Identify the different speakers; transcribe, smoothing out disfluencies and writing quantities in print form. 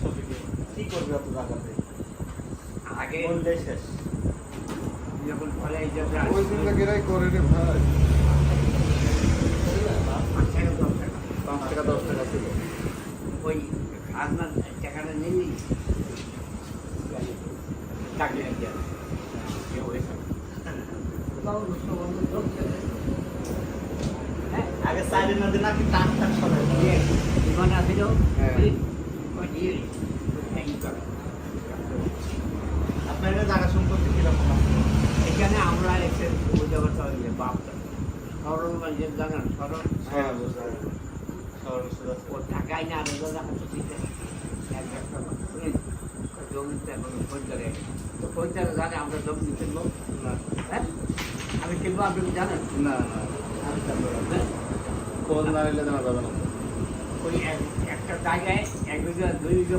Speaker 1: থেকে কি করবে অত জায়গাতে
Speaker 2: আগে
Speaker 1: বললে শেষ
Speaker 2: যখন ফলে এই যে
Speaker 3: ওই দিন গেরাই করে রে ভাই
Speaker 2: 5 টাকা 10 টাকা
Speaker 3: 5 টাকা 10 টাকা ছিল
Speaker 2: ওই খাজনার টাকাটা নিলি চাকরি নাকি আর
Speaker 1: আগে সাইডের মধ্যে নাকি টান টান সবাই
Speaker 2: জীবন আসিল
Speaker 3: হ্যাঁ।
Speaker 1: আপনার জায়গা সম্পত্তি কিরকম আছে
Speaker 2: এখানে আমরা এসে বুঝাবার বাপটা সরলগঞ্জের জানান সরল
Speaker 1: হ্যাঁ বুঝলাম
Speaker 2: ও টাকায় না আরো হাতে দিতে 1 লাখ টাকা জমিতে এখন ফৌজদারে তো ফৌজদারে জানে আমরা জমি কিনবো হ্যাঁ আমি কিনবো আপনি কি জানেন
Speaker 3: না না
Speaker 2: আমি জানবো না
Speaker 3: খোঁজ না নিলে জানা যাবে না
Speaker 2: ওই একটা জায়গায় 1 বিঘা 2 বিঘা